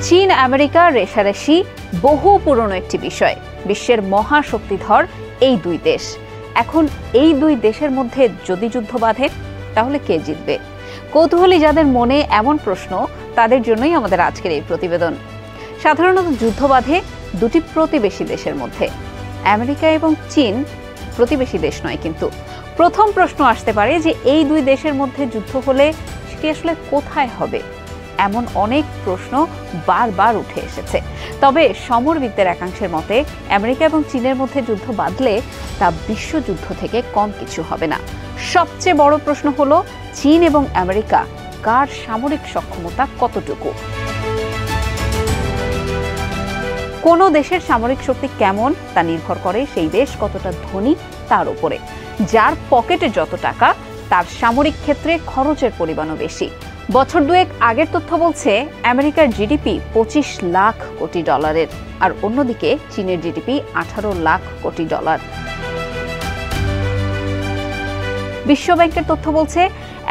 চীন আমেরিকা রেষারেষি বহু পুরনো একটি বিষয়। বিশ্বের মহাশক্তিধর এই দুই দেশ। এখন এই দুই দেশের মধ্যে যদি যুদ্ধ বাধে তাহলে কে জিতবে? কৌতূহলী যাদের মনে এমন প্রশ্ন, তাদের জন্যই আমাদের আজকের এই প্রতিবেদন। সাধারণত যুদ্ধ বাধে দুটি প্রতিবেশী দেশের মধ্যে। আমেরিকা এবং চীন প্রতিবেশী দেশ নয়, কিন্তু প্রথম প্রশ্ন আসতে পারে যে এই দুই দেশের মধ্যে যুদ্ধ হলে সেটি আসলে কোথায় হবে? এমন অনেক প্রশ্ন বারবার উঠে এসেছে। তবে সমরবিদদের একাংশের মতে আমেরিকা এবং চীনের মধ্যে যুদ্ধ বাঁধলে তা বিশ্বযুদ্ধ থেকে কম কিছু হবে না। সবচেয়ে বড় প্রশ্ন হলো চীন এবং আমেরিকা কার সামরিক সক্ষমতা কতটুকু। কোন দেশের সামরিক শক্তি কেমন তা নির্ভর করে সেই দেশ কতটা ধনী তার উপরে। যার পকেটে যত টাকা, তার সামরিক ক্ষেত্রে খরচের পরিমাণও বেশি। বছর দুয়েক আগের তথ্য বলছে আমেরিকার জিডিপি 25 লাখ কোটি ডলারের, আর অন্যদিকে চীনের জিডিপি 18 লাখ কোটি ডলার। বিশ্বব্যাংকের তথ্য বলছে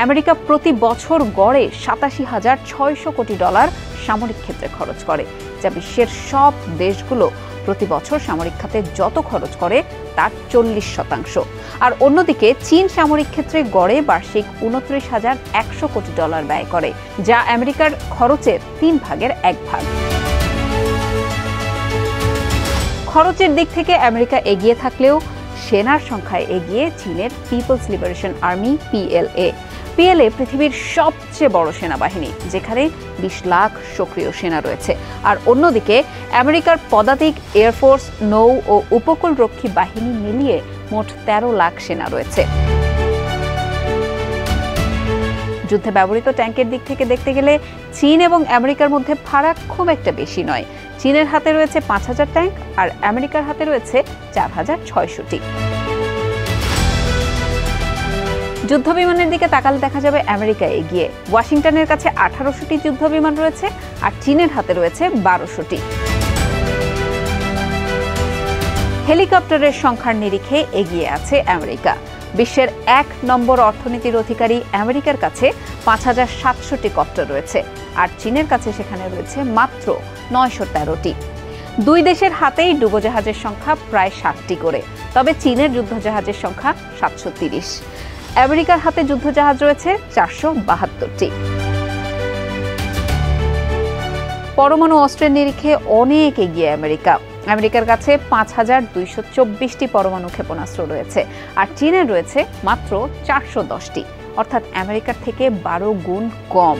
আমেরিকা প্রতি বছর গড়ে 87,600 কোটি ডলার সামরিক ক্ষেত্রে খরচ করে, যা বিশ্বের সব দেশগুলো প্রতি বছর সামরিক খাতে যত খরচ করে তার 40%। আর অন্যদিকে চীন সামরিক ক্ষেত্রে গড়ে বার্ষিক 29,100 কোটি ডলার ব্যয় করে, যা আমেরিকার খরচের 3 ভাগের 1 ভাগ। খরচের দিক থেকে আমেরিকা এগিয়ে থাকলেও সেনার সংখ্যায় এগিয়ে চীনের people's liberation army PLA। PLA পৃথিবীর সবচেয়ে বড় সেনাবাহিনী, যেখানে 20 লাখ সক্রিয় সেনা রয়েছে। আর অন্যদিকে আমেরিকার পদাতিক, এয়ারফোর্স, নৌ ও উপকূলরক্ষী বাহিনী মিলিয়ে মোট 13 লাখ সেনা রয়েছে। যুদ্ধে ব্যবহৃত ট্যাঙ্কের দিক থেকে দেখতে গেলে চীন এবং আমেরিকার মধ্যে ফারাক খুব একটা বেশি নয়। চীনের হাতে রয়েছে 5,000 ট্যাঙ্ক, আর আমেরিকার হাতে রয়েছে 4,600টি। যুদ্ধবিমানের দিকে তাকালে দেখা যাবে আমেরিকা এগিয়ে। ওয়াশিংটনের কাছে 1800টি যুদ্ধবিমান রয়েছে, আর চীনের হাতে রয়েছে 1200টি। হেলিকপ্টারের সংখ্যার নিরিখে এগিয়ে আছে আমেরিকা। বিশ্বের 1 নম্বর অর্থনীতির অধিকারী আমেরিকার কাছে 5,700টি কপ্টার রয়েছে, আর চীনের কাছে সেখানে রয়েছে মাত্র 913টি। দুই দেশের হাতেই ডুবোজাহাজের সংখ্যা প্রায় 60টি করে, তবে চীনের যুদ্ধজাহাজের সংখ্যা 730। আমেরিকার হাতে যুদ্ধজাহাজ রয়েছে 472টি। পরমাণু অস্ত্রের নিরিখে অনেক এগিয়ে আমেরিকা। আমেরিকার কাছে 5,224টি পরমাণু ক্ষেপণাস্ত্র রয়েছে, আর চীনের রয়েছে মাত্র 410টি, অর্থাৎ আমেরিকার থেকে 12 গুণ কম।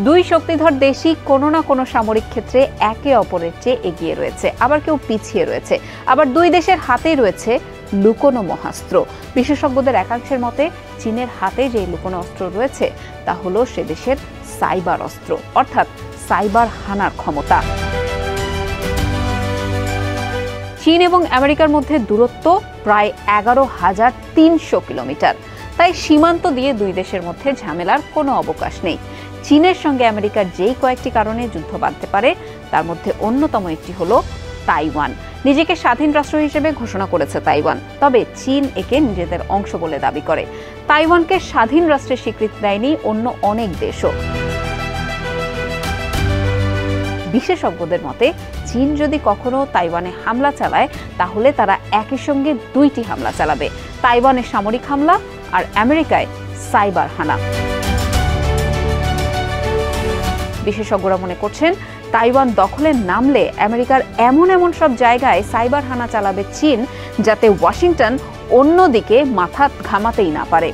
দুই শক্তিধর দেশই কোনো না কোনো সামরিক ক্ষেত্রে একে অপরের চেয়ে এগিয়ে রয়েছে, আবার কেউ পিছিয়ে রয়েছে। আবার দুই দেশের হাতেই রয়েছে লুকোনো মহাস্ত্র। বিশেষজ্ঞদের একাংশের মতে চীনের হাতে যে লুকোনো অস্ত্র রয়েছে তা হলো সে দেশের সাইবার অস্ত্র, অর্থাৎ সাইবার হানার ক্ষমতা। চীন এবং আমেরিকার মধ্যে দূরত্ব প্রায় 11,300 কিলোমিটার। তাই সীমান্ত দিয়ে দুই দেশের মধ্যে ঝামেলার কোনো অবকাশ নেই। চীনের সঙ্গে আমেরিকার যেই কয়েকটি কারণে যুদ্ধ বাঁধতে পারে, তার মধ্যে অন্যতম একটি হলো তাইওয়ান। নিজেকে স্বাধীন রাষ্ট্র হিসেবে ঘোষণা করেছে তাইওয়ান, তবে চীন একে নিজেদের অংশ বলে দাবি করে। তাইওয়ানকে স্বাধীন রাষ্ট্রের স্বীকৃতি দেয়নি অন্য অনেক দেশও। বিশেষজ্ঞদের মতে চীন যদি কখনো তাইওয়ানে হামলা চালায়, তাহলে তারা একই সঙ্গে 2টি হামলা চালাবে, তাইওয়ানের সামরিক হামলা আর আমেরিকায় সাইবার হানা। বিশেষজ্ঞরা মনে করছেন তাইওয়ান দখলে নামলে আমেরিকার এমন সব জায়গায় সাইবার হানা চালাবে চীন, যাতে ওয়াশিংটন অন্যদিকে মাথা ঘামাতেই না পারে।